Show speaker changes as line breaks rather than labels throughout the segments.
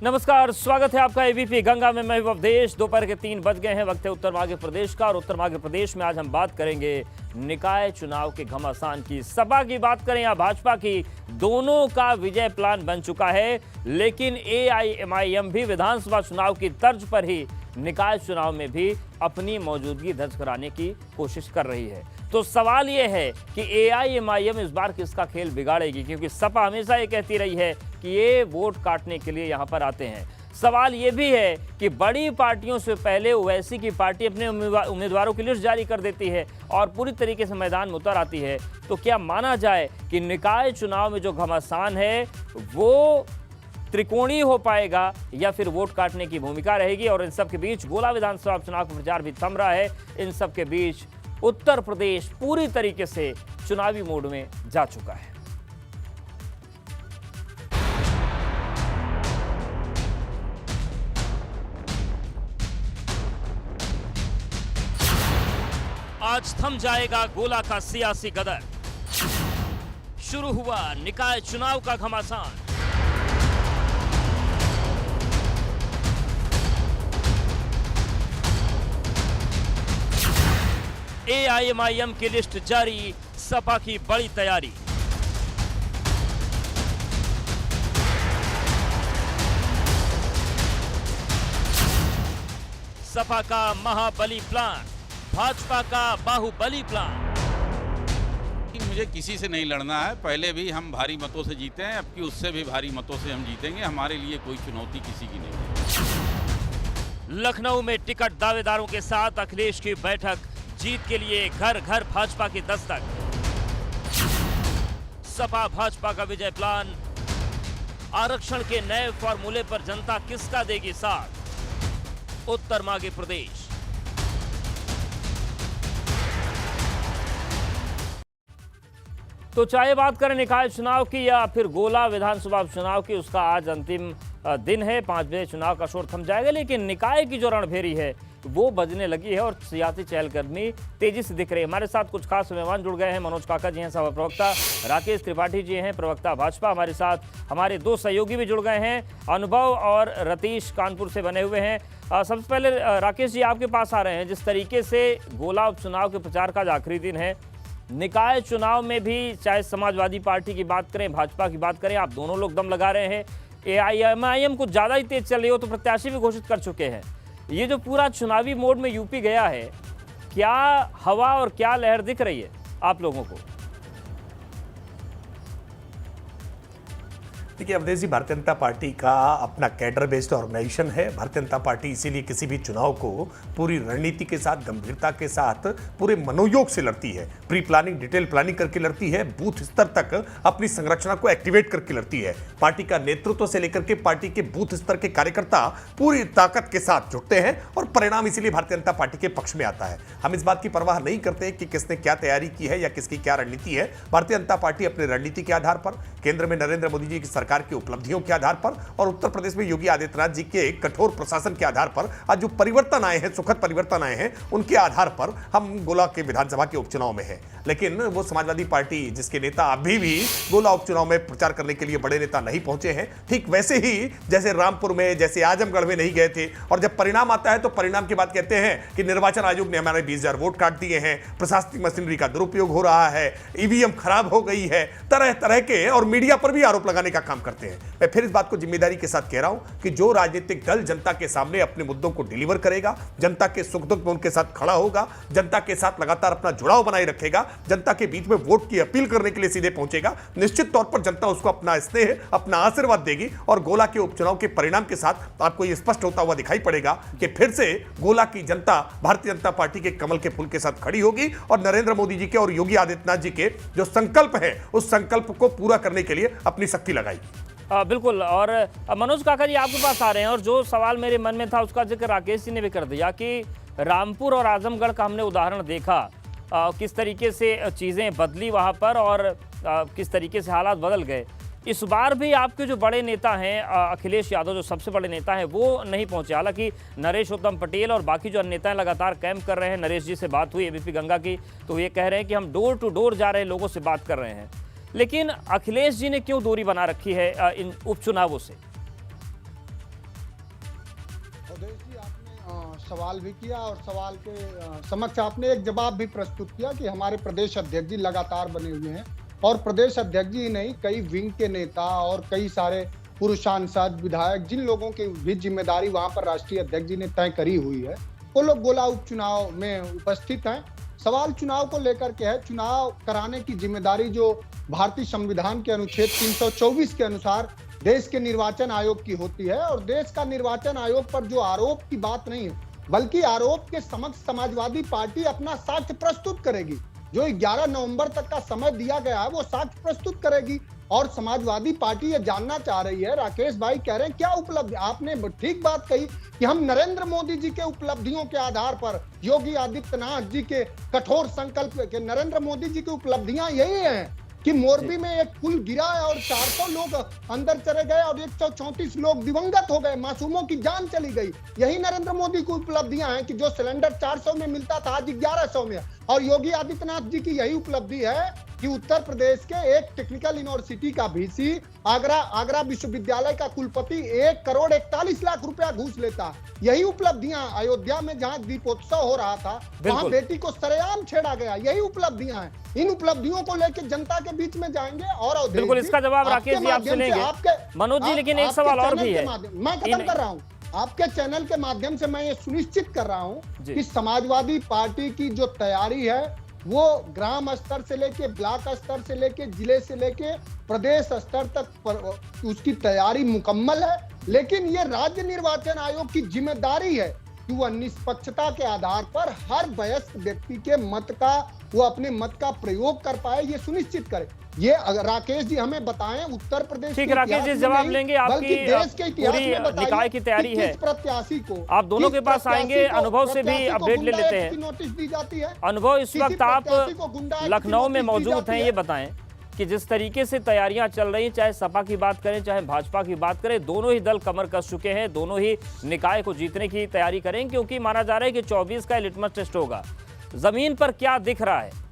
नमस्कार, स्वागत है आपका एबीपी गंगा में। मैं अवधेश। दोपहर के 3 बज गए हैं। वक्त है उत्तर मध्य प्रदेश का, और उत्तर मध्य प्रदेश में आज हम बात करेंगे निकाय चुनाव के घमासान की। सपा की बात करें या भाजपा की, दोनों का विजय प्लान बन चुका है, लेकिन एआईएमआईएम भी विधानसभा चुनाव की तर्ज पर ही निकाय चुनाव में भी अपनी मौजूदगी दर्ज कराने की कोशिश कर रही है। तो सवाल यह है कि एआईएमआईएम इस बार किसका खेल बिगाड़ेगी, क्योंकि सपा हमेशा ये कहती रही है कि ये वोट काटने के लिए यहाँ पर आते हैं। सवाल ये भी है कि बड़ी पार्टियों से पहले ओवैसी की पार्टी अपने उम्मीदवारों की लिस्ट जारी कर देती है और पूरी तरीके से मैदान में उतर आती है। तो क्या माना जाए कि निकाय चुनाव में जो घमासान है वो त्रिकोणीय हो पाएगा या फिर वोट काटने की भूमिका रहेगी? और इन सब के बीच गोला विधानसभा चुनाव का प्रचार भी थम रहा है। इन सब के बीच उत्तर प्रदेश पूरी तरीके से चुनावी मोड में जा चुका है। आज थम जाएगा गोला का सियासी गदर। शुरू हुआ निकाय चुनाव का घमासान। एआईएमआईएम की लिस्ट जारी, सपा की बड़ी तैयारी। सपा का महाबली प्लान, भाजपा का बाहुबली प्लान।
मुझे किसी से नहीं लड़ना है। पहले भी हम भारी मतों से जीते हैं, अब की उससे भी भारी मतों से हम जीतेंगे। हमारे लिए कोई चुनौती किसी की नहीं है।
लखनऊ में टिकट दावेदारों के साथ अखिलेश की बैठक, जीत के लिए घर घर भाजपा की दस्तक। सपा भाजपा का विजय प्लान, आरक्षण के नए फॉर्मूले पर जनता किसका देगी साथ? उत्तर मध्य प्रदेश। तो चाहे बात करें निकाय चुनाव की या फिर गोला विधानसभा चुनाव की, उसका आज अंतिम दिन है। 5 बजे चुनाव का शोर थम जाएगा, लेकिन निकाय की जो रणभेरी है वो बजने लगी है और सियासी चहलकदमी तेजी से दिख रही है। हमारे साथ कुछ खास मेहमान जुड़ गए हैं। मनोज काका जी हैं सभा प्रवक्ता, राकेश त्रिपाठी जी हैं प्रवक्ता भाजपा। हमारे साथ हमारे 2 सहयोगी भी जुड़ गए हैं, अनुभव और रतीश कानपुर से बने हुए हैं। सबसे पहले राकेश जी आपके पास आ रहे हैं। जिस तरीके से गोला उपचुनाव के प्रचार का आज आखिरी दिन है, निकाय चुनाव में भी चाहे समाजवादी पार्टी की बात करें, भाजपा की बात करें, आप दोनों लोग दम लगा रहे हैं। एआईएमआईएम कुछ ज़्यादा ही तेज चल रही हो तो प्रत्याशी भी घोषित कर चुके हैं। ये जो पूरा चुनावी मोड में यूपी गया है, क्या हवा और क्या लहर दिख रही है आप लोगों को?
देखिए अवधेश जी, भारतीय जनता पार्टी का अपना कैडर बेस्ड ऑर्गेनाइजेशन है। भारतीय जनता पार्टी इसीलिए किसी भी चुनाव को पूरी रणनीति के साथ, गंभीरता के साथ, पूरे मनोयोग से लड़ती है। प्री प्लानिंग, डिटेल प्लानिंग करके लड़ती है। बूथ स्तर तक अपनी संरचना को एक्टिवेट करके लड़ती है। पार्टी का नेतृत्व से लेकर के पार्टी के बूथ स्तर के कार्यकर्ता पूरी ताकत के साथ जुटते हैं और परिणाम इसीलिए भारतीय जनता पार्टी के पक्ष में आता है। हम इस बात की परवाह नहीं करते कि किसने क्या तैयारी की है या किसकी क्या रणनीति है। भारतीय जनता पार्टी अपनी रणनीति के आधार पर, केंद्र में नरेंद्र मोदी जी की सरकार की उपलब्धियों के आधार पर और उत्तर प्रदेश में योगी आदित्यनाथ जी के कठोर प्रशासन के आधार पर आज जो परिवर्तन आए हैं, सुखद परिवर्तन आए हैं, उनके आधार पर हम गोला के विधानसभा के उपचुनाव में हैं। लेकिन वो समाजवादी पार्टी जिसके नेता अभी भी गोला उपचुनाव में प्रचार करने के लिए बड़े नेता नहीं पहुंचे हैं, ठीक वैसे ही जैसे रामपुर में, जैसे आजमगढ़ में नहीं गए थे, और जब परिणाम आता है तो परिणाम के बाद कहते हैं कि निर्वाचन आयोग ने हमारे 20,000 वोट काट दिए हैं, प्रशासनिक मशीनरी का दुरुपयोग हो रहा है, ईवीएम खराब हो गई है, तरह तरह के, और मीडिया पर भी आरोप लगाने का काम करते हैं। मैं फिर इस बात को जिम्मेदारी के साथ कह रहा हूं कि जो राजनीतिक दल जनता के सामने अपने मुद्दों को डिलीवर करेगा, जनता के सुख दुख में उनके साथ खड़ा होगा, जनता के साथ लगातार अपना जुड़ाव बनाए रखेगा, जनता के बीच में वोट की अपील करने के लिए सीधे पहुंचेगा, निश्चित तौर पर जनता उसको अपना स्नेह, अपना आशीर्वाद देगी। और गोला के उपचुनाव के परिणाम के साथ आपको यह स्पष्ट होता हुआ दिखाई पड़ेगा कि फिर से गोला की जनता भारतीय जनता पार्टी के कमल के फूल के साथ खड़ी होगी और नरेंद्र मोदी जी के और योगी आदित्यनाथ जी के जो संकल्प है, उस संकल्प को पूरा करने के लिए अपनी शक्ति लगाएगी।
बिल्कुल। और मनोज काका जी आपके पास आ रहे हैं, और जो सवाल मेरे मन में था उसका जिक्र राकेश जी ने भी कर दिया कि रामपुर और आजमगढ़ का हमने उदाहरण देखा, किस तरीके से चीज़ें बदली वहाँ पर और किस तरीके से हालात बदल गए। इस बार भी आपके जो बड़े नेता हैं, अखिलेश यादव जो सबसे बड़े नेता हैं, वो नहीं पहुंचे। हालांकि नरेश उत्तम पटेल और बाकी जो अन्य नेता हैं लगातार कैंप कर रहे हैं। नरेश जी से बात हुई एबीपी गंगा की, तो ये कह रहे हैं कि हम डोर टू डोर जा रहे हैं, लोगों से बात कर रहे हैं। लेकिन अखिलेश जी ने क्यों दूरी बना रखी है इन उपचुनावों से?
सवाल भी किया और सवाल के समक्ष आपने एक जवाब भी प्रस्तुत किया कि हमारे प्रदेश अध्यक्ष जी लगातार बने हुए हैं और प्रदेश अध्यक्ष जी नहीं, कई विंग के नेता और कई सारे पूर्व सांसद, विधायक, जिन लोगों की भी जिम्मेदारी वहां पर राष्ट्रीय अध्यक्ष जी ने तय करी हुई है, वो लोग गोला उपचुनाव में उपस्थित हैं। सवाल चुनाव को लेकर के है। चुनाव कराने की जिम्मेदारी जो भारतीय संविधान के अनुच्छेद 324 के अनुसार देश के निर्वाचन आयोग की होती है, और देश का निर्वाचन आयोग पर जो आरोप की बात नहीं है, बल्कि आरोप के समक्ष समाजवादी पार्टी अपना साक्ष्य प्रस्तुत करेगी। जो 11 नवंबर तक का समय दिया गया है वो साक्ष्य प्रस्तुत करेगी। और समाजवादी पार्टी ये जानना चाह रही है, राकेश भाई कह रहे हैं क्या उपलब्धि, आपने ठीक बात कही कि हम नरेंद्र मोदी जी के उपलब्धियों के आधार पर, योगी आदित्यनाथ जी के कठोर संकल्प के, नरेंद्र मोदी जी की उपलब्धियां यही हैं कि मोरबी में एक पुल गिरा है और 400 लोग अंदर चले गए और 134 लोग दिवंगत हो गए, मासूमों की जान चली गई। यही नरेंद्र मोदी की उपलब्धियां हैं कि जो सिलेंडर 400 में मिलता था आज 1100 में। और योगी आदित्यनाथ जी की यही उपलब्धि है कि उत्तर प्रदेश के एक टेक्निकल यूनिवर्सिटी का वीसी, आगरा विश्वविद्यालय का कुलपति 1 करोड़ 41 लाख रुपया घूस लेता। यही उपलब्धियां अयोध्या में जहां दीपोत्सव हो रहा था वहां बेटी को सरेआम छेड़ा गया, यही उपलब्धियां हैं। इन उपलब्धियों को लेकर जनता के बीच में जाएंगे। और
बिल्कुल इसका जवाब राकेश जी आपसे लेंगे। मनोज जी, लेकिन एक सवाल और भी है,
मैं खत्म कर रहा हूं। आपके चैनल के माध्यम से मैं ये सुनिश्चित कर रहा हूं कि समाजवादी पार्टी की जो तैयारी है वो ग्राम स्तर से लेके, ब्लॉक स्तर से लेके, जिले से लेके प्रदेश स्तर तक उसकी तैयारी मुकम्मल है। लेकिन ये राज्य निर्वाचन आयोग की जिम्मेदारी है कि वह निष्पक्षता के आधार पर हर वयस्क व्यक्ति के मत का, वो अपने मत का प्रयोग कर पाए, ये सुनिश्चित करे। ये राकेश जी हमें बताएं, उत्तर प्रदेश
ठीक है राकेश जी जवाब लेंगे। आपकी
देश के इतिहास में बताइए
निकाय की तैयारी है,
प्रत्याशी को
आप दोनों के पास आएंगे, अनुभव से भी अपडेट ले लेते हैं।
नोटिस दी जाती है।
अनुभव, इस वक्त आप लखनऊ में मौजूद हैं, ये बताएं कि जिस तरीके से तैयारियां चल रही हैं, चाहे सपा की बात करें चाहे भाजपा की बात करें, दोनों ही दल कमर कस चुके हैं, दोनों ही निकाय को जीतने की तैयारी करें, क्योंकि माना जा रहा है कि 24 का लिटमस टेस्ट होगा। जमीन पर क्या दिख रहा है?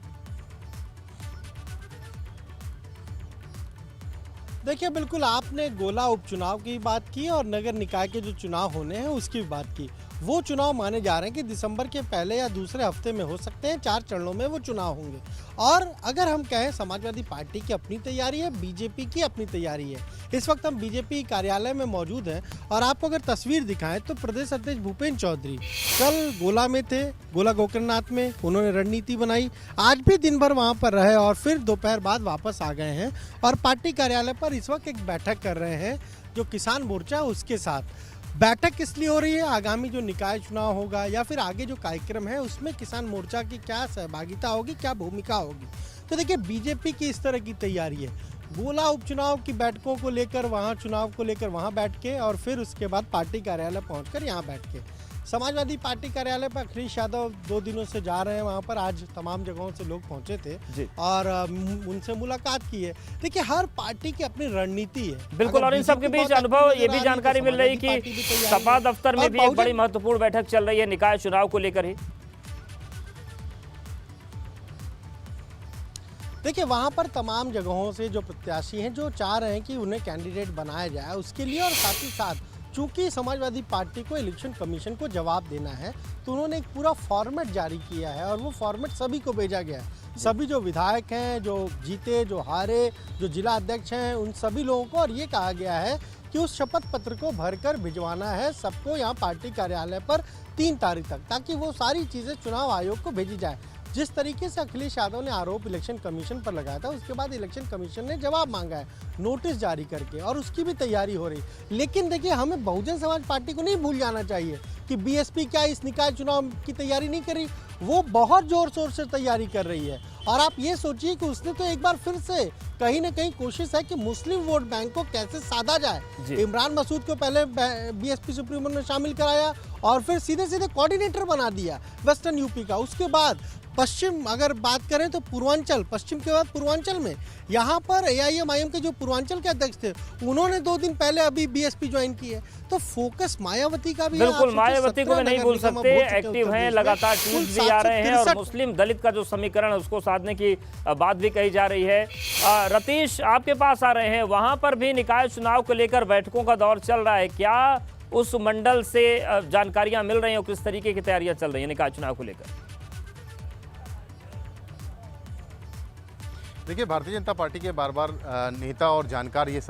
देखिए, बिल्कुल आपने गोला उपचुनाव की बात की और नगर निकाय के जो चुनाव होने हैं उसकी भी बात की। वो चुनाव माने जा रहे हैं कि दिसंबर के पहले या दूसरे हफ्ते में हो सकते हैं, 4 चरणों में वो चुनाव होंगे। और अगर हम कहें समाजवादी पार्टी की अपनी तैयारी है, बीजेपी की अपनी तैयारी है। इस वक्त हम बीजेपी कार्यालय में मौजूद हैं और आपको अगर तस्वीर दिखाएं तो प्रदेश अध्यक्ष भूपेंद्र चौधरी कल गोला में थे, गोला गोकर्णनाथ में उन्होंने रणनीति बनाई। आज भी दिन भर वहाँ पर रहे और फिर दोपहर बाद वापस आ गए हैं और पार्टी कार्यालय पर इस वक्त एक बैठक कर रहे हैं जो किसान मोर्चा उसके साथ। बैठक किस लिए हो रही है? आगामी जो निकाय चुनाव होगा या फिर आगे जो कार्यक्रम है उसमें किसान मोर्चा की क्या सहभागिता होगी, क्या भूमिका होगी। तो देखिए, बीजेपी की इस तरह की तैयारी है, गोला उपचुनाव की बैठकों को लेकर वहाँ, चुनाव को लेकर वहाँ बैठ के और फिर उसके बाद पार्टी कार्यालय पहुँचकर यहाँ बैठ के। समाजवादी पार्टी कार्यालय पर अखिलेश यादव 2 दिनों से जा रहे हैं वहाँ पर। आज तमाम जगहों से लोग पहुँचे थे और उनसे मुलाकात की है। देखिए, हर पार्टी की अपनी रणनीति है।
बिल्कुल, और इन सब के बीच अनुभव ये भी जानकारी मिल रही कि सपा दफ्तर में भी एक बड़ी महत्वपूर्ण बैठक चल रही है निकाय चुनाव को लेकर ही।
देखिए, वहाँ पर तमाम जगहों से जो प्रत्याशी हैं जो चाह रहे हैं कि उन्हें कैंडिडेट बनाया जाए उसके लिए, और साथ ही साथ चूंकि समाजवादी पार्टी को इलेक्शन कमीशन को जवाब देना है तो उन्होंने एक पूरा फॉर्मेट जारी किया है और वो फॉर्मेट सभी को भेजा गया है। सभी जो विधायक हैं, जो जीते, जो हारे, जो जिला अध्यक्ष हैं, उन सभी लोगों को, और ये कहा गया है कि उस शपथ पत्र को भरकर भिजवाना है सबको यहाँ पार्टी कार्यालय पर 3 तारीख तक, ताकि वो सारी चीज़ें चुनाव आयोग को भेजी जाए। जिस तरीके से अखिलेश यादव ने आरोप इलेक्शन कमीशन पर लगाया था, उसके बाद इलेक्शन कमीशन ने जवाब मांगा है नोटिस जारी करके, और उसकी भी तैयारी हो रही। लेकिन देखिए, हमें बहुजन समाज पार्टी को नहीं भूल जाना चाहिए कि बीएसपी क्या इस निकाय चुनाव की तैयारी नहीं करी, वो बहुत जोर शोर से तैयारी कर रही है। और आप ये सोचिए कि उसने तो एक बार फिर से कहीं ना कहीं कोशिश है कि मुस्लिम वोट बैंक को कैसे साधा जाए। इमरान मसूद को पहले बीएसपी सुप्रीमो ने शामिल कराया और फिर सीधे सीधे कोऑर्डिनेटर बना दिया वेस्टर्न यूपी का। उसके बाद पश्चिम अगर बात करें तो पूर्वांचल, पश्चिम के बाद पूर्वांचल में यहाँ पर AIM-IM के जो पूर्वांचल के अध्यक्ष थे उन्होंने 2 दिन पहले अभी बीएसपी ज्वाइन की है। तो फोकस मायावती का भी,
बिल्कुल मायावती को नहीं भूल सकते, एक्टिव हैं, लगातार ट्वीट भी आ रहे हैं और मुस्लिम दलित का जो समीकरण है उसको साधने की बात भी कही जा रही है। रतीश, आपके पास आ रहे हैं, वहां पर भी निकाय चुनाव को लेकर बैठकों का दौर चल रहा है, क्या उस मंडल से जानकारियां मिल रही हैं और किस तरीके की तैयारियां चल रही हैं निकाय चुनाव को लेकर?
देखिए, भारतीय जनता पार्टी के बार बार नेता और जानकार ये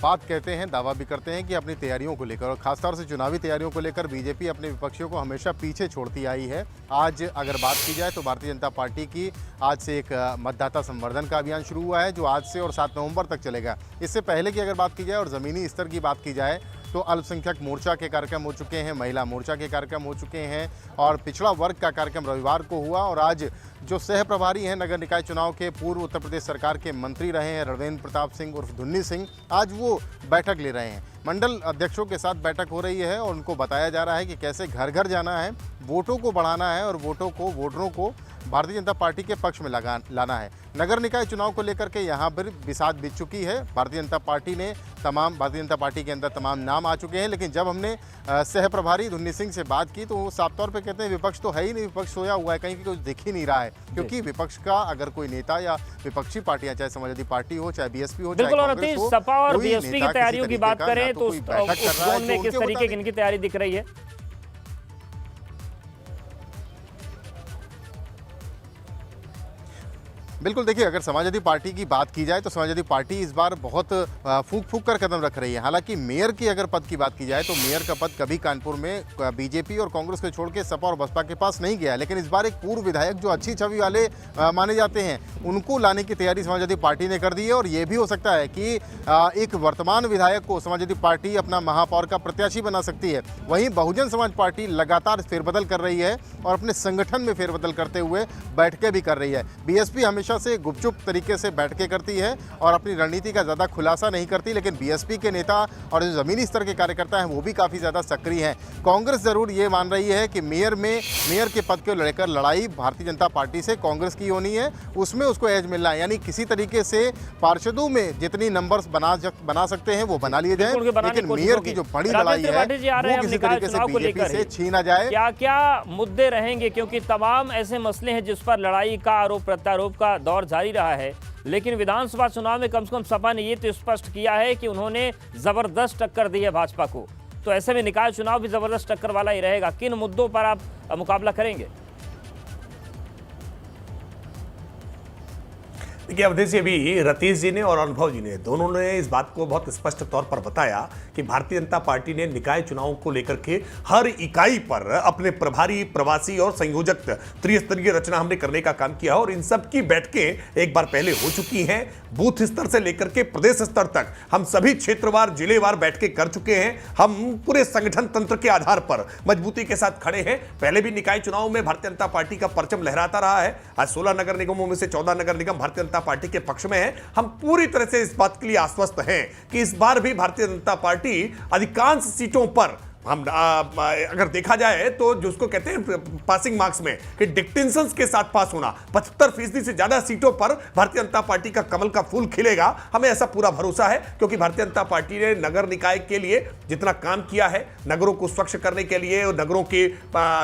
बात कहते हैं, दावा भी करते हैं कि अपनी तैयारियों को लेकर और खासतौर से चुनावी तैयारियों को लेकर बीजेपी अपने विपक्षियों को हमेशा पीछे छोड़ती आई है। आज अगर बात की जाए तो भारतीय जनता पार्टी की आज से एक मतदाता संवर्धन का अभियान शुरू हुआ है जो आज से और 7 नवंबर तक चलेगा। इससे पहले की अगर बात की जाए और ज़मीनी स्तर की बात की जाए तो अल्पसंख्यक मोर्चा के कार्यक्रम हो चुके हैं, महिला मोर्चा के कार्यक्रम हो चुके हैं और पिछड़ा वर्ग का कार्यक्रम रविवार को हुआ। और आज जो सह प्रभारी हैं नगर निकाय चुनाव के, पूर्व उत्तर प्रदेश सरकार के मंत्री रहे हैं रणवेंद्र प्रताप सिंह उर्फ धुन्नी सिंह, आज वो बैठक ले रहे हैं। मंडल अध्यक्षों के साथ बैठक हो रही है और उनको बताया जा रहा है कि कैसे घर घर जाना है, वोटों को बढ़ाना है और वोटरों को भारतीय जनता पार्टी के पक्ष में लाना है। नगर निकाय चुनाव को लेकर के यहाँ पर बिसात बीत चुकी है। भारतीय जनता पार्टी के अंदर तमाम नाम आ चुके हैं, लेकिन जब हमने सह प्रभारी धुन्नी सिंह से बात की तो वो साफ तौर पे कहते हैं विपक्ष तो है ही नहीं, विपक्ष सोया हुआ है, कहीं कुछ दिख ही नहीं रहा है। क्योंकि विपक्ष का अगर कोई नेता या विपक्षी पार्टियां, चाहे समाजवादी पार्टी हो, चाहे बीएसपी हो,
बिल्कुल, और
चाहे
सपा और बीएसपी की तैयारियों की बात करें तो उस जोन में किस तरीके की इनकी तैयारी दिख रही है?
बिल्कुल, देखिए, अगर समाजवादी पार्टी की बात की जाए तो समाजवादी पार्टी इस बार बहुत फूंक कर कदम रख रही है। हालांकि मेयर की अगर पद की बात की जाए तो मेयर का पद कभी कानपुर में बीजेपी और कांग्रेस को छोड़ के सपा और बसपा के पास नहीं गया, लेकिन इस बार एक पूर्व विधायक जो अच्छी छवि वाले माने जाते हैं उनको लाने की तैयारी समाजवादी पार्टी ने कर दी है। और ये भी हो सकता है कि एक वर्तमान विधायक को समाजवादी पार्टी अपना महापौर का प्रत्याशी बना सकती है। वहीं बहुजन समाज पार्टी लगातार फेरबदल कर रही है और अपने संगठन में फेरबदल करते हुए बैठकें भी कर रही है। बीएसपी हमेशा से गुपचुप तरीके से बैठकें करती है और अपनी रणनीति का ज़्यादा खुलासा नहीं करती, लेकिन बीएसपी के नेता और जो ज़मीनी स्तर के कार्यकर्ता हैं वो भी काफ़ी ज़्यादा सक्रिय हैं। कांग्रेस ज़रूर ये मान रही है कि मेयर के पद को लेकर लड़ाई भारतीय जनता पार्टी से कांग्रेस की होनी है, उसमें उसको एज मिलना है, यानी किसी तरीके से पार्षदों में जितनी नंबर्स बना सकते हैं वो बना लिए जाए, लेकिन मेयर की जो बड़ी लड़ाई है वो किसी तरीके से बीजेपी से छीना जाए।
क्या क्या मुद्दे रहेंगे, क्योंकि तमाम ऐसे मसले हैं जिस पर लड़ाई का आरोप प्रत्यारोप का दौर जारी रहा है, लेकिन विधानसभा चुनाव में कम से कम सपा ने ये तो स्पष्ट किया है कि उन्होंने जबरदस्त टक्कर दी है भाजपा को, तो ऐसे में निकाय चुनाव भी जबरदस्त टक्कर वाला ही रहेगा। किन मुद्दों पर आप मुकाबला करेंगे?
देखिए, अवधि से भी रतीश जी ने और अनुभव जी ने दोनों ने इस बात को बहुत स्पष्ट तौर पर बताया कि भारतीय जनता पार्टी ने निकाय चुनाव को लेकर के हर इकाई पर अपने प्रभारी, प्रवासी और संयोजक त्रिस्तरीय रचना हमने करने का काम किया और इन सब की बैठकें एक बार पहले हो चुकी हैं। बूथ स्तर से लेकर के प्रदेश स्तर तक हम सभी क्षेत्रवार, जिलेवार बैठकें कर चुके हैं। हम पूरे संगठन तंत्र के आधार पर मजबूती के साथ खड़े हैं। पहले भी निकाय चुनाव में भारतीय जनता पार्टी का परचम लहराता रहा है। आज 16 नगर निगमों में से 14 नगर निगम भारतीय जनता पार्टी के पक्ष में है। हम पूरी तरह से इस बात के लिए आश्वस्त हैं कि इस बार भी भारतीय जनता पार्टी अधिकांश सीटों पर हम अगर देखा जाए तो जिसको कहते हैं पासिंग मार्क्स में कि डिस्टिंक्शन के साथ पास होना, 75% से ज्यादा सीटों पर भारतीय जनता पार्टी का कमल का फूल खिलेगा। हमें ऐसा पूरा भरोसा है क्योंकि भारतीय जनता पार्टी ने नगर निकाय के लिए जितना काम किया है, नगरों को स्वच्छ करने के लिए और नगरों के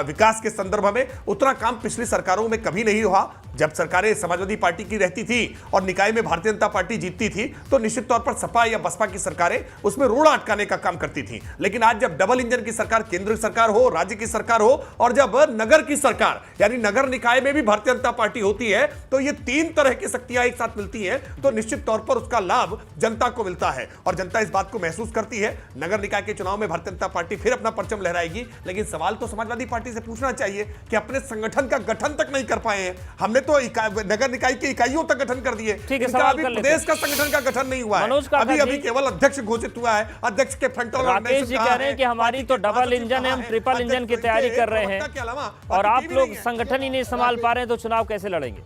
विकास के संदर्भ में, उतना काम पिछली सरकारों में कभी नहीं हुआ। जब सरकारें समाजवादी पार्टी की रहती थी और निकाय में भारतीय जनता पार्टी जीतती थी तो निश्चित तौर पर सपा या बसपा की सरकारें उसमें रोड़ा अटकाने का काम करती थी। लेकिन आज जब डबल इंजन की सरकार, केंद्र सरकार हो, राज्य की सरकार हो और जब नगर की सरकार यानी नगर निकाय में भी भारतीय जनता पार्टी होती है तो ये तीन तरह की शक्तियां एक साथ मिलती हैं तो निश्चित तौर पर उसका लाभ जनता को मिलता है और जनता इस बात को महसूस करती है। नगर निकाय के चुनाव में भारतीय जनता पार्टी फिर अपना परचम लहराएगी, लेकिन सवाल तो समाजवादी पार्टी से पूछना चाहिए कि अपने संगठन का गठन तक नहीं कर पाए हैं। हमने तो नगर निकाय की इकाइयों तक गठन कर दिए, अभी प्रदेश का संगठन का गठन नहीं हुआ है। अभी केवल अध्यक्ष घोषित हुआ है। अध्यक्ष के फ्रंटल
राकेश जी कह रहे हैं कि हमारी तो डबल इंजन है, हम ट्रिपल इंजन की तैयारी कर रहे हैं और आप लोग संगठन ही नहीं संभाल पा रहे हैं, तो चुनाव कैसे लड़ेंगे?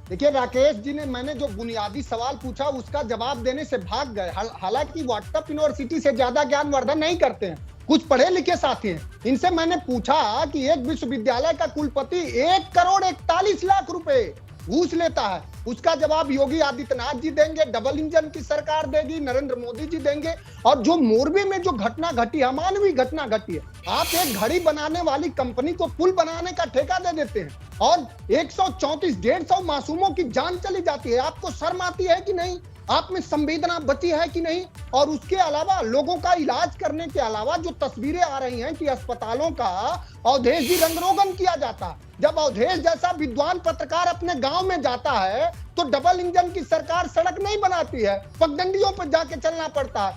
देखिए राकेश जी ने मैंने जो बुनियादी सवाल पूछा उसका जवाब देने से भाग गए। हालांकि व्हाट्सएप यूनिवर्सिटी से ज्यादा ज्ञानवर्धन नहीं करते हैं, कुछ पढ़े लिखे साथी हैं। इनसे मैंने पूछा कि एक विश्वविद्यालय का कुलपति 1,41,00,000 रुपए घूस लेता है, उसका जवाब योगी आदित्यनाथ जी देंगे, डबल इंजन की सरकार देगी, नरेंद्र मोदी जी देंगे। और जो मोरबी में जो घटना घटी, अमानवीय घटना घटी है, आप एक घड़ी बनाने वाली कंपनी को पुल बनाने का ठेका दे देते हैं और 134-150 मासूमों की जान चली जाती है। आपको शर्म आती है कि नहीं? आप में संवेदना बची है कि नहीं? और उसके अलावा लोगों का इलाज करने के अलावा जो तस्वीरें आ रही हैं कि अस्पतालों का अवधेश जी रंगरोगन किया जाता, जब अवधेश जैसा विद्वान पत्रकार अपने गांव में जाता है तो डबल इंजन की सरकार सड़क नहीं बनाती है, पगडंडियों पर जाके चलना पड़ता है।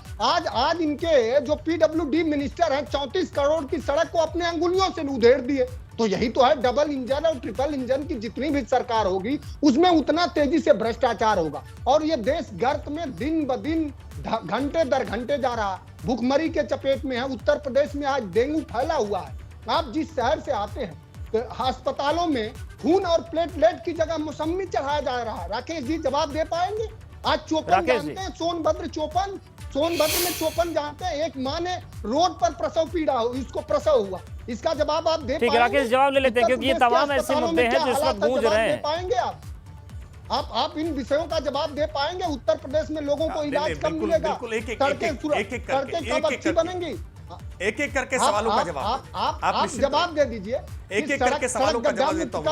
आज इनके जो पीडब्ल्यूडी मिनिस्टर हैं 34 करोड़ की सड़क को अपने अंगुलियों से उधेड़ दिए। तो यही तो है, डबल इंजन और ट्रिपल इंजन की जितनी भी सरकार होगी उसमें उतना तेजी से भ्रष्टाचार होगा और ये देश गर्त में दिन ब दिन घंटे दर घंटे जा रहा, भूखमरी के चपेट में है। उत्तर प्रदेश में आज डेंगू फैला हुआ है। आप जिस शहर से आते हैं तो अस्पतालों में खून और प्लेटलेट की जगह मौसमी चढ़ाया जा रहा है। राकेश जी जवाब दे पाएंगे? आज चौपन जानते हैं, सोनभद्र में चौपन जानते हैं। एक माँ ने रोड पर प्रसव पीड़ा हो, इसको प्रसव हुआ, इसका जवाब आप दे
ठीक है राकेश, जवाब ले लेते हैं क्योंकि ये तमाम ऐसे मुद्दे हैं जो इस वक्त गूंज रहे हैं।
पाएंगे आप इन विषयों का जवाब दे पाएंगे? उत्तर प्रदेश में लोगों को इलाज कब मिलेगा? सड़कें कब अच्छी बनेंगी?
एक एक करके सवालों का जवाब
आप जवाब दे दीजिए।
एक एक करके सवालों का जवाब देता हूं।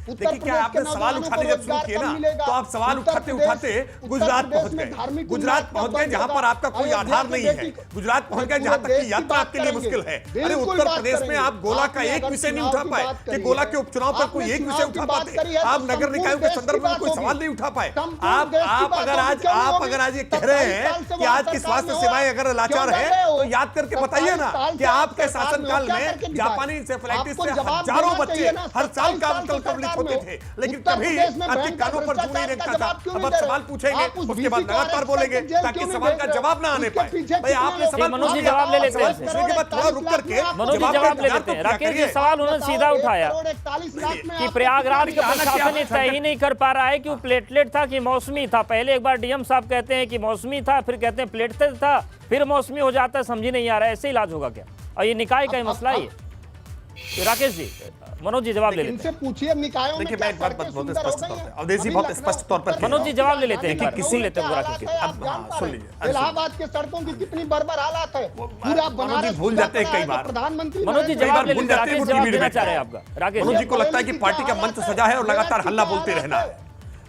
देखिए क्या आपने सवाल उठाने जब शुरू किए ना तो आप सवाल उठाते उठाते गुजरात पहुंच गए। गुजरात पहुंच गए जहां पर आपका कोई आधार नहीं है। गुजरात पहुंच गए जहां तक की यात्रा आपके लिए मुश्किल है। अरे उत्तर प्रदेश में आप गोला का एक विषय नहीं उठा पाए कि गोला के उपचुनाव पर कोई एक विषय उठा पाते। आप नगर निकायों के संदर्भ में कोई सवाल नहीं उठा पाए। आप अगर आज ये कह रहे हैं कि आज की स्वास्थ्य सेवाएं अगर लाचार है तो याद करके बताइए ना कि आपके शासनकाल में जापानी इंसेफेलाइटिस से हजारों बच्चे हर साल कवलित होते थे, लेकिन कभी आपके कानों पर जू नहीं रेंगता था। अब आप सवाल पूछेंगे उसके बाद लगातार बोलेंगे ताकि सवाल का जवाब ना आने पाए। भाई आपने सवाल
मनोज जी जवाब ले लेते हैं,
पूछने के बाद थोड़ा रुक करके
मनोज जी जवाब ले लेते हैं। राकेश जी सवाल उन्होंने सीधा उठाया कि प्रयागराज का प्रशासन ये तय ही नहीं कर पा रहा है कि वो प्लेटलेट था कि मौसमी था। पहले एक बार डीएम साहब कहते हैं कि मौसमी था, फिर कहते हैं प्लेटलेट था, फिर मौसमी हो जाता है, समझ नहीं आ रहा है ऐसे इलाज होगा क्या? और ये निकाय का ही मसला ही है। राकेश जी, मनोज जी जवाब ले लेते हैं।
पूछिए निकायों में।
देखिए मैं एक बात बहुत स्पष्ट तौर पे अवधेश जी बहुत स्पष्ट तौर पर
मनोज जी जवाब ले लेते हैं कि किसी लेते हैं राकेश जी।
सुन लीजिए,
इलाहाबाद के सड़कों की कितनी बर्बर हालत है, पूरा बनारस
भूल जाते हैं कई बार।
प्रधानमंत्री
मनोज जी जवाब ले लेते हैं। राकेश जवाब देना चाह रहे हैं आपका। राकेश
मनोज जी को लगता है कि पार्टी का मंच सजा है और लगातार हल्ला बोलते रहना है।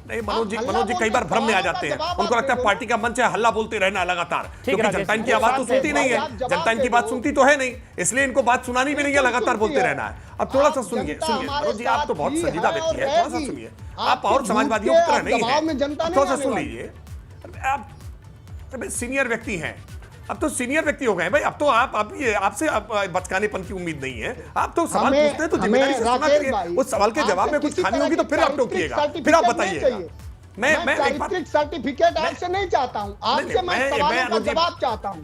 नहीं मनोज जी कई बार भ्रम में आ जाते हैं। उनको लगता है पार्टी का मंच है, हल्ला बोलते रहना है लगातार, क्योंकि जनता इनकी आवाज तो सुनती नहीं है। जनता इनकी बात सुनती तो है नहीं, इसलिए इनको बात सुनानी भी नहीं है, लगातार बोलते रहना है। अब थोड़ा सा सुनिए मनोज जी, आप तो बहुत संजीदा व्यक्ति है, थोड़ा सा सुनिए। आप और समाजवादियों की तरह नहीं है, थोड़ा सा सुन लीजिए। आप सीनियर व्यक्ति हैं, अब तो सीनियर व्यक्ति हो गए भाई। अब तो आपसे बचकानेपन की उम्मीद नहीं है। आप तो सवाल पूछते हैं तो जिम्मेदारी से सुना करिए। उस सवाल के जवाब में कुछ खामी होगी तो फिर आप टोकिएगा, फिर आप बताइएगा। मैं एक बात
सर्टिफिकेट आपसे नहीं चाहता हूं, आपसे मैं सवालों का जवाब चाहता हूं।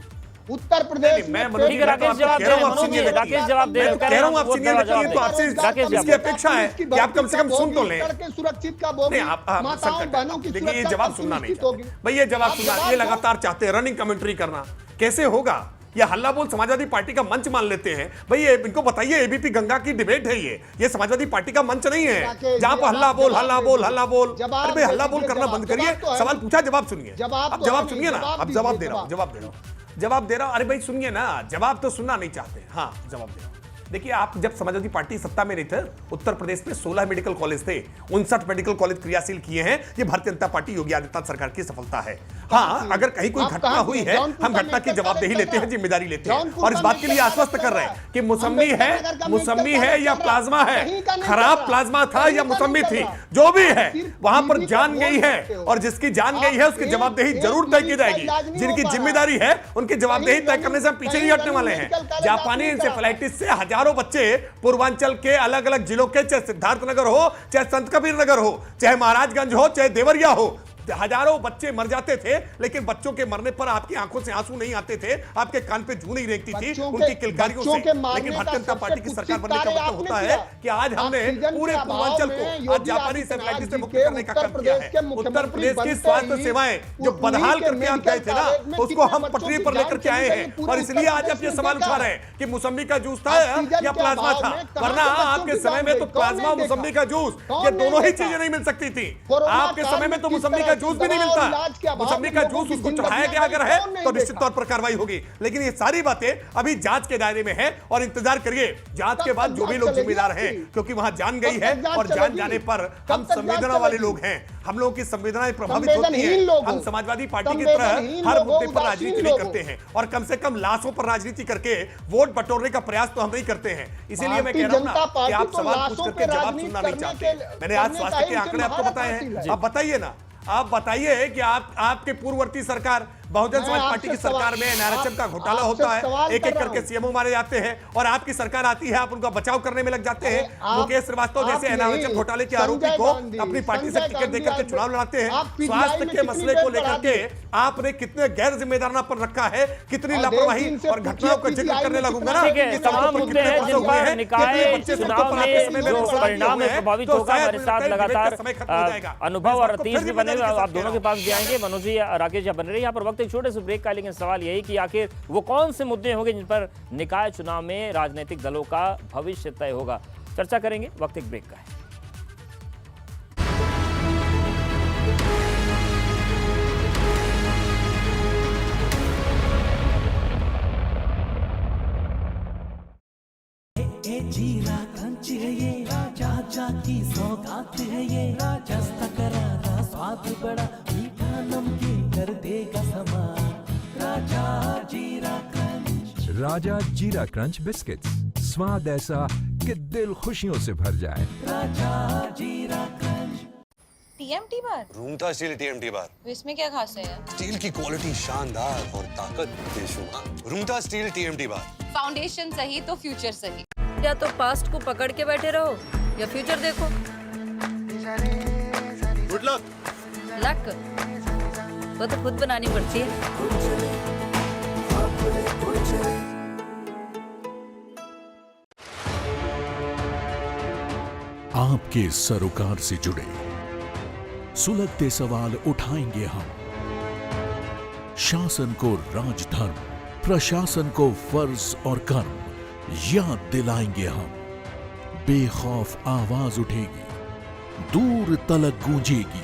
उत्तर प्रदेश में
ठीक है राकेश जवाब दे रहे हैं। मनोज जी राकेश जवाब दे रहे हैं।
कह रहा हूं आप सीनियर व्यक्ति हैं तो आपसे इसकी अपेक्षा है कि आप कम से कम सुन तो लें।
सुरक्षित का बोल, माताओं बहनों की
देखिए ये जवाब सुनना नहीं भाई, ये जवाब सुनना, ये लगातार चाहते हैं रनिंग कमेंट्री करना। कैसे होगा? ये हल्ला बोल समाजवादी पार्टी का मंच मान लेते हैं भाई। ये इनको बताइए, एबीपी गंगा की डिबेट है ये समाजवादी पार्टी का मंच नहीं है जहां पर हल्ला बोल। अरे भाई हल्ला बोल करना बंद करिए। सवाल पूछा, जवाब सुनिए। अब जवाब सुनिए ना, अब जवाब दे रहा हूं। अरे भाई सुनिए ना, जवाब तो सुनना नहीं चाहते। हाँ जवाब दे रहा हूं। देखिए आप जब समाजवादी पार्टी सत्ता में नहीं थे, उत्तर प्रदेश में 16 मेडिकल कॉलेज थे, 59 मेडिकल कॉलेज क्रियाशील किए हैं। ये भारतीय जनता पार्टी योगी आदित्यनाथ सरकार की सफलता है। हाँ अगर कहीं कोई घटना हुई है, हम घटना की जवाबदेही लेते हैं, जिम्मेदारी लेते हैं और इस बात के लिए आश्वस्त कर रहे हैं कि मौसमी है या प्लाज्मा है, खराब प्लाज्मा था या मौसमी थी, जो भी है वहां पर जान गई है और जिसकी जान गई है उसकी जवाबदेही जरूर तय की जाएगी। जिनकी जिम्मेदारी है उनकी जवाबदेही तय करने से हम पीछे नहीं हटने वाले हैं। जापानी इंसेफेलाइटिस से हजारों बच्चे पूर्वांचल के अलग अलग जिलों के, चाहे सिद्धार्थनगर हो, चाहे संत कबीर नगर हो, चाहे महाराजगंज हो, चाहे देवरिया हो, हजारों बच्चे मर जाते थे। लेकिन बच्चों के मरने पर आपकी आंखों से आंसू नहीं आते थे, आपके कान पे जू नहीं रेंगती थी उनकी किलकारियों से। लेकिन भारतीय जनता पार्टी की सरकार बनने का मतलब होता है कि आज हमने पूरे पूर्वांचल को आज जापानी इंसेफेलाइटिस से मुक्त करने का काम किया है। उत्तर प्रदेश की स्वास्थ्य सेवाएं जो बदहाल करके आप गए थे ना, उसको हम पटरी पर लेकर के आए हैं। और इसलिए आज आप ये सवाल उठा रहे हैं कि मौसमी का जूस था या प्लाज्मा था, वरना आपके समय में तो प्लाज्मा मौसमी का जूस ये दोनों ही चीजें नहीं मिल सकती थी। आपके समय में तो मौसमी का जूस भी नहीं
दवा और
मिलता,
इलाज के अभाव
मौसम्मी
में
का
लोगों
जूस
की
उसको
जिंदगियां
चढ़ाया गया अगर है
कौन नहीं
तो निश्चित
देखा?
तौर पर कार्रवाई होगी। लेकिन ये सारी बातें अभी जांच के दायरे में है और इंतजार करिए जांच के
कब
बाद
तक
जो भी
जांच
लोग
चलेगी
जिम्मेदार हैं,
आपकी?
क्योंकि वहां जान गई
कब
है
तक जांच
और जान
चलेगी?
जाने पर
कब
हम
तक जांच
संवेदना वाले
चलेगी?
लोग हैं, हम लोगों की संवेदनाएं प्रभावित होती
संवेदनहीन
हैं।
लोग
हम
हो।
समाजवादी पार्टी की तरह
संवेदनहीन
हर
लोग हो,
मुद्दे पर
उदासीन
राजनीति नहीं
लोग हो।
करते हैं और कम से कम लाशों पर राजनीति करके वोट बटोरने का प्रयास तो हम नहीं करते हैं। इसीलिए मैं
भारतीय
कह रहा हूं ना
जनता
कि
पार्टी
आप
तो
सवाल
लाशों
पूछ
पे
करके जवाब
राजनीति
सुनना नहीं
करने
चाहते।
के-
मैंने आज
करने
स्वास्थ्य
का
के
इनके
आंकड़े आपको
महारत
बताए
हासिल
हैं,
है।
आप बताइए ना, आप बताइए कि आपके पूर्ववर्ती सरकार बहुजन
मैं
समाज पार्टी
आपसे
की सरकार में एनआरएचएम का घोटाला होता है,
सवाल
एक
कर
एक
रहा
करके
हूं।
सीएमओ मारे जाते हैं और आपकी सरकार आती है, आप उनका बचाव करने में लग जाते हैं।
आप-
मुकेश श्रीवास्तव
आप
जैसे एनआरएचएम
नहीं,
घोटाले के
संजय
आरोपी को
गांधी,
अपनी पार्टी से
संजय
टिकट
गांधी
देकर के
आप-
चुनाव लड़ाते हैं।
आप PGI
स्वास्थ्य
में
के
कितनी
मसले
देर
को
बढ़ा
लेकर के
दिए?
आपने कितने गैर जिम्मेदाराना पर रखा है, कितनी
और
लापरवाही
देश दिन से
और घटनाओं का
पूछिए
जिक्र
PGI
करने
में
लगूंगा
कितना
ना।
ठीक है,
कितने
तमाम
बच्चे
मुद्दे हैं
कितने
जिन
बड़े
पर
हुए हैं,
निकाय
कितने बच्चे
चुनाव
सबको
में
पढ़ाते समय
जो
में
परिणाम है
है,
प्रभावित
तो
होगा।
शायद
हमारे
मुझे
साथ
लगता है
लगातार
डिबेट का समय खत्म हो जाएगा।
अनुभव
मैं
और
इसको
अतीश
फिर
भी बने हुए,
जिम्मेदारी के
आप
साथ
दोनों
कह
के पास भी आएंगे। मनोज जी, राकेश जी बने रहे यहाँ पर। वक्त एक छोटे से ब्रेक का, लेकिन सवाल यही कि आखिर वो कौन से मुद्दे होंगे जिन पर निकाय चुनाव में राजनीतिक दलों का भविष्य तय होगा, चर्चा करेंगे। वक्त एक ब्रेक का है।
जीरा क्रंच है ये, राजा की सौगात है ये, राजस्था करारा स्वाद बड़ा मीठा नमकीन कर देगा समा, राजा जीरा क्रंच।
राजा जीरा क्रंच बिस्किट्स, स्वाद ऐसा कि दिल खुशियों से भर जाए।
राजा जीरा क्रंच।
टीएमटी बार,
रूंगटा स्टील टीएमटी बार।
तो इसमें क्या खास है यार?
स्टील की क्वालिटी शानदार और ताकत बेशुमार। रूंगटा स्टील टीएमटी बार।
फाउंडेशन सही तो फ्यूचर सही। या तो पास्ट को पकड़ के बैठे रहो या फ्यूचर देखो।
Good luck.
लक वो तो खुद बनानी पड़ती है।
आपके सरोकार से जुड़े सुलगते सवाल उठाएंगे हम, शासन को राजधर्म, प्रशासन को फर्ज और कर्म याद दिलाएंगे हम। बेखौफ आवाज उठेगी, दूर तलक गूंजेगी,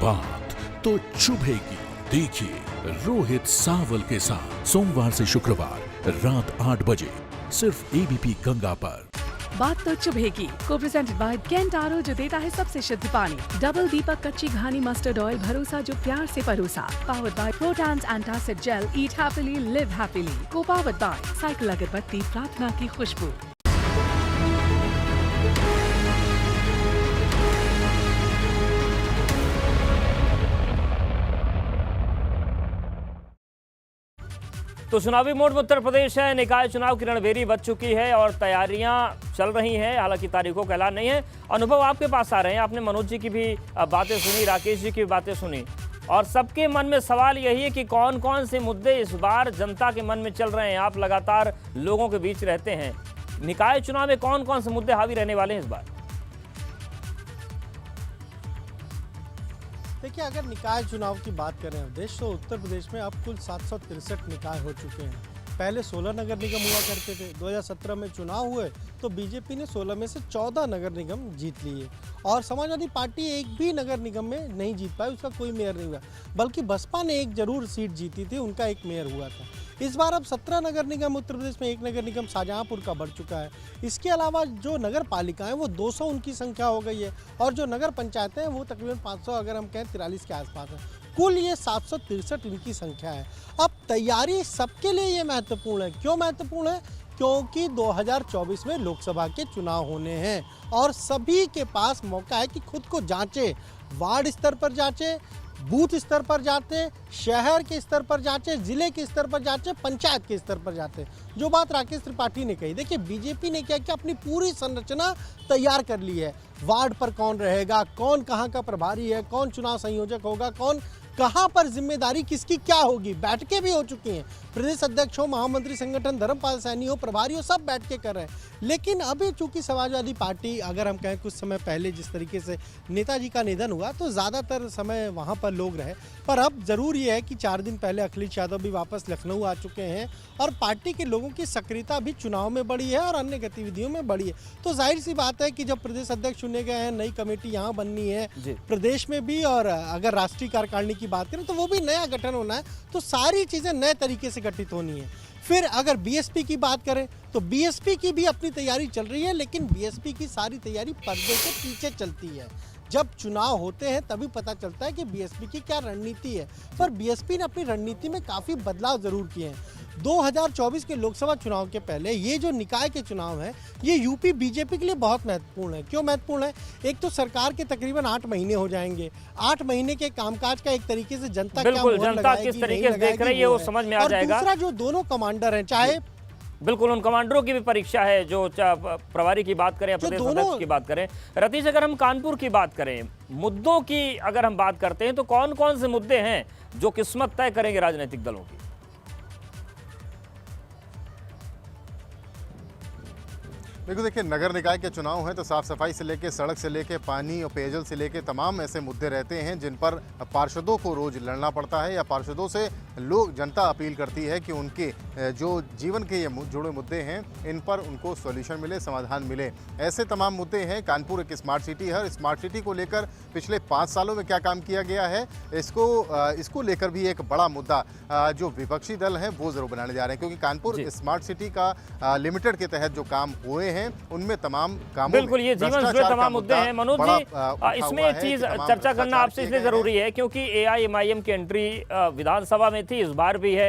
बात तो चुभेगी। देखिए रोहित सावल के साथ सोमवार से शुक्रवार रात 8 बजे सिर्फ एबीपी गंगा पर।
बात तो चुभेगी को प्रेजेंटेड बाय केंटारो, जो देता है सबसे शुद्ध पानी। डबल दीपक कच्ची घानी मस्टर्ड ऑयल, भरोसा जो प्यार से परोसा। Powered by protons antacid gel, eat happily live happily. को पावर्ड बाय साइकिल अगरबत्ती, प्रार्थना की खुशबू।
तो चुनावी मोड में उत्तर प्रदेश है। निकाय चुनाव की रणभेरी बज चुकी है और तैयारियां चल रही हैं। हालांकि तारीखों का ऐलान नहीं है। अनुभव आपके पास आ रहे हैं। आपने मनोज जी की भी बातें सुनी, राकेश जी की भी बातें सुनी, और सबके मन में सवाल यही है कि कौन कौन से मुद्दे इस बार जनता के मन में चल रहे हैं। आप लगातार लोगों के बीच रहते हैं। निकाय चुनाव में कौन कौन से मुद्दे हावी रहने वाले हैं इस बार?
देखिए, अगर निकाय चुनाव की बात करें अवधेश, तो उत्तर प्रदेश में अब कुल 763 निकाय हो चुके हैं। पहले 16 नगर निगम हुआ करते थे। 2017 में चुनाव हुए तो बीजेपी ने 16 में से 14 नगर निगम जीत लिए और समाजवादी पार्टी एक भी नगर निगम में नहीं जीत पाई, उसका कोई मेयर नहीं हुआ। बल्कि बसपा ने एक जरूर सीट जीती थी, उनका एक मेयर हुआ था। इस बार अब 17 नगर निगम उत्तर प्रदेश में, एक नगर निगम शाहजहांपुर का बढ़ चुका है। इसके अलावा जो नगर पालिकाएं वो 200 उनकी संख्या हो गई है और जो नगर पंचायतें हैं वो तकरीबन 500, अगर हम कहें 43 के आसपास है। कुल ये 763 इनकी संख्या है। अब तैयारी सबके लिए ये महत्वपूर्ण है। क्यों महत्वपूर्ण है? क्योंकि 2024 में लोकसभा के चुनाव होने हैं और सभी के पास मौका है कि खुद को जांचे, वार्ड स्तर पर जांचे, बूथ स्तर पर जाते, शहर के स्तर पर जांचे, जिले के स्तर पर जांचे, पंचायत के स्तर पर जाते। जो बात राकेश त्रिपाठी ने कही, देखिए बीजेपी ने क्या किया, अपनी पूरी संरचना तैयार कर ली है। वार्ड पर कौन रहेगा, कौन कहाँ का प्रभारी है, कौन चुनाव संयोजक होगा, कौन कहाँ पर जिम्मेदारी किसकी क्या होगी, बैठकें भी हो चुकी हैं। प्रदेश अध्यक्ष हो, महामंत्री संगठन धर्मपाल सैनी हो, प्रभारी हो, सब बैठ के कर रहे हैं। लेकिन अभी चूंकि समाजवादी पार्टी, अगर हम कहें कुछ समय पहले जिस तरीके से नेताजी का निधन हुआ तो ज़्यादातर समय वहाँ पर लोग रहे, पर अब ज़रूर ये है कि 4 दिन पहले अखिलेश यादव भी वापस लखनऊ आ चुके हैं और पार्टी के लोगों की सक्रियता भी चुनाव में बढ़ी है और अन्य गतिविधियों में बढ़ी है। तो जाहिर सी बात है कि जब प्रदेश अध्यक्ष चुने गए हैं, नई कमेटी यहाँ बननी है प्रदेश में भी, और अगर राष्ट्रीय कार्यकारिणी की बात करें तो वो भी नया गठन होना है, तो सारी चीज़ें नए तरीके से गठित होनी है। फिर अगर बीएसपी की बात करें तो बीएसपी की भी अपनी तैयारी चल रही है, लेकिन बीएसपी की सारी तैयारी पर्दे के पीछे चलती है। जब चुनाव होते हैं तभी पता चलता है कि बीएसपी की क्या रणनीति है, पर बीएसपी ने अपनी रणनीति में काफ़ी बदलाव ज़रूर किए हैं। 2024 के लोकसभा चुनाव के पहले ये जो निकाय के चुनाव हैं, ये यूपी बीजेपी के लिए बहुत महत्वपूर्ण है। क्यों महत्वपूर्ण है? एक तो सरकार के तकरीबन 8 महीने हो जाएंगे, 8 महीने के कामकाज का एक तरीके से जनता क्या मोहर लगाएगी,
किस तरीके से देख रही है वो समझ में आ जाएगा।
दूसरा जो दोनों कमांडर हैं, चाहे
बिल्कुल उन कमांडरों की भी परीक्षा है, जो प्रभारी की बात करें या प्रदेश अध्यक्ष की बात करें। रतीश, अगर हम कानपुर की बात करें, मुद्दों की अगर हम बात करते हैं तो कौन कौन से मुद्दे हैं जो किस्मत तय करेंगे राजनीतिक दलों की?
देखिए, नगर निकाय के चुनाव हैं तो साफ सफाई से लेके, सड़क से लेके, पानी और पेयजल से लेके तमाम ऐसे मुद्दे रहते हैं जिन पर पार्षदों को रोज लड़ना पड़ता है, या पार्षदों से लोग, जनता अपील करती है कि उनके जो जीवन के ये जुड़े मुद्दे हैं इन पर उनको सॉल्यूशन मिले, समाधान मिले। ऐसे तमाम मुद्दे हैं। कानपुर एक स्मार्ट सिटी है और स्मार्ट सिटी को लेकर पिछले 5 सालों में क्या काम किया गया है, इसको लेकर भी एक बड़ा मुद्दा जो विपक्षी दल हैं वो जरूर बनाने जा रहे हैं, क्योंकि कानपुर स्मार्ट सिटी का लिमिटेड के तहत जो काम हुए हैं उनमें तमाम कामों
बिल्कुल ये जीवन जुड़े तमाम मुद्दे हैं। मनोज जी, इसमें एक चीज चर्चा करना आपसे इसलिए जरूरी है क्योंकि एआईएमआईएम की एंट्री विधानसभा में थी, इस बार भी है।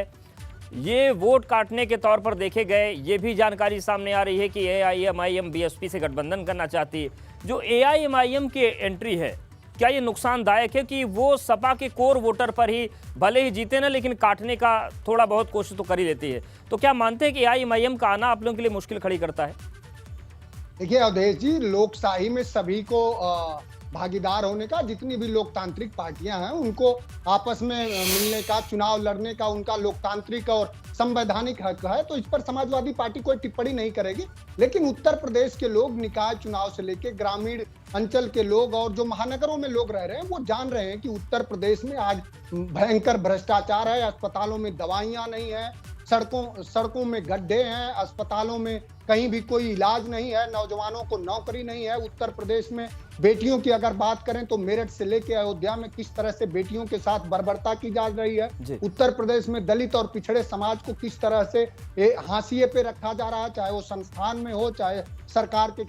ये वोट काटने के तौर पर देखे गए, ये भी जानकारी सामने आ रही है कि एआईएमआईएम बीएसपी से गठबंधन करना चाहती है। जो एआईएमआईएम की एंट्री है, क्या ये नुकसानदायक है कि वो सपा के कोर वोटर पर ही भले ही जीते ना, लेकिन काटने का थोड़ा बहुत कोशिश तो कर ही लेती है? तो क्या मानते हैं कि एआईएमआईएम का आना आप लोगों के लिए मुश्किल खड़ी करता है?
देखिए अवधेश जी, लोकशाही में सभी को भागीदार होने का, जितनी भी लोकतांत्रिक पार्टियां हैं उनको आपस में मिलने का, चुनाव लड़ने का उनका लोकतांत्रिक और संवैधानिक हक है। तो इस पर समाजवादी पार्टी कोई टिप्पणी नहीं करेगी। लेकिन उत्तर प्रदेश के लोग निकाय चुनाव से लेकर ग्रामीण अंचल के लोग और जो महानगरों में लोग रह रहे हैं वो जान रहे हैं कि उत्तर प्रदेश में आज भयंकर भ्रष्टाचार है, अस्पतालों में दवाइयां नहीं है, सड़कों में गड्ढे हैं, अस्पतालों में कहीं भी कोई इलाज नहीं है, नौजवानों को नौकरी नहीं है। उत्तर प्रदेश में बेटियों की अगर बात करें तो मेरठ से लेकर अयोध्या में किस तरह से बेटियों के साथ बर्बरता की जा रही है। उत्तर प्रदेश में दलित और पिछड़े समाज को किस तरह से हाशिए पे रखा जा रहा है, चाहे वो संस्थान में हो, चाहे सरकार के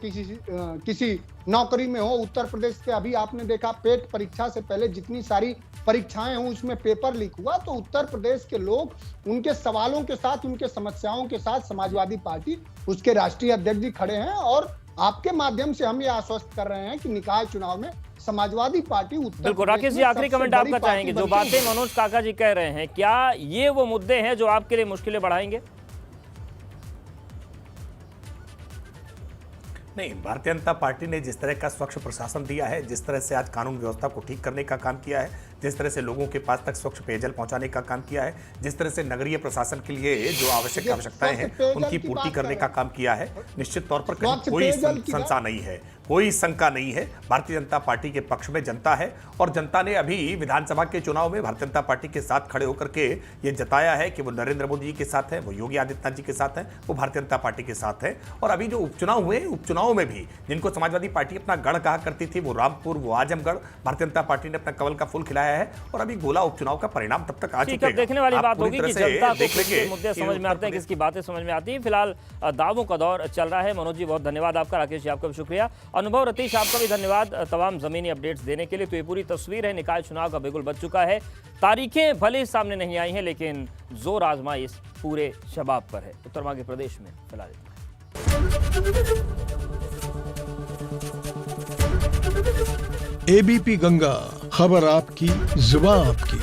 किसी नौकरी में हो। उत्तर प्रदेश के अभी आपने देखा पेट परीक्षा से पहले जितनी सारी परीक्षाएं हुई उसमें पेपर लीक हुआ। तो उत्तर प्रदेश के लोग उनके सवालों के साथ, उनके समस्याओं के साथ समाजवादी पार्टी, उसके राष्ट्रीय अध्यक्ष जी खड़े हैं और आपके माध्यम से हम ये आश्वस्त कर रहे हैं कि निकाय चुनाव में समाजवादी पार्टी उत्तर
बिल्कुल। राकेश जी, आखिरी कमेंट आपका चाहेंगे। जो बातें मनोज काका जी कह रहे हैं, क्या ये वो मुद्दे हैं जो आपके लिए मुश्किलें बढ़ाएंगे?
नहीं, भारतीय जनता पार्टी ने जिस तरह का स्वच्छ प्रशासन दिया है, जिस तरह से आज कानून व्यवस्था को ठीक करने का काम किया है, जिस तरह से लोगों के पास तक स्वच्छ पेयजल पहुंचाने का काम किया है, जिस तरह से नगरीय प्रशासन के लिए जो आवश्यकताएं हैं उनकी पूर्ति करने का काम किया है, निश्चित तौर पर कहीं कोई संशय नहीं है, कोई शंका नहीं है। भारतीय जनता पार्टी के पक्ष में जनता है और जनता ने अभी विधानसभा के चुनाव में भारतीय जनता पार्टी के साथ खड़े होकर के ये जताया है कि वो नरेंद्र मोदी जी के साथ है, वो योगी आदित्यनाथ जी के साथ है, वो भारतीय जनता पार्टी के साथ है। और अभी जो उपचुनाव हुए, उपचुनाव में भी जिनको समाजवादी पार्टी अपना गढ़ कहा करती थी, वो रामपुर, वो आजमगढ़, भारतीय जनता पार्टी ने अपना कमल का फूल खिलाया है। और अभी गोला उपचुनाव का परिणाम तब तक आ चुका है।
देखने वाली बात होगी कि जनता को किसके मुद्दे समझ में आते हैं, किसकी बातें समझ में आती हैं। फिलहाल दावों का दौर चल रहा है। मनोज जी बहुत धन्यवाद आपका, राकेश जी आपका भी शुक्रिया, अनुभव, रतीश आपका भी धन्यवाद तमाम जमीनी अपडेट्स देने के लिए। तो ये पूरी तस्वीर है, निकाय चुनाव का बिगुल बज चुका है। तारीखें भले सामने नहीं आई हैं, लेकिन जोर आजमाइश पूरे शबाब पर है। उत्तर मध्य प्रदेश में फिलहाल
एबीपी गंगा, खबर आपकी, जुबान आपकी।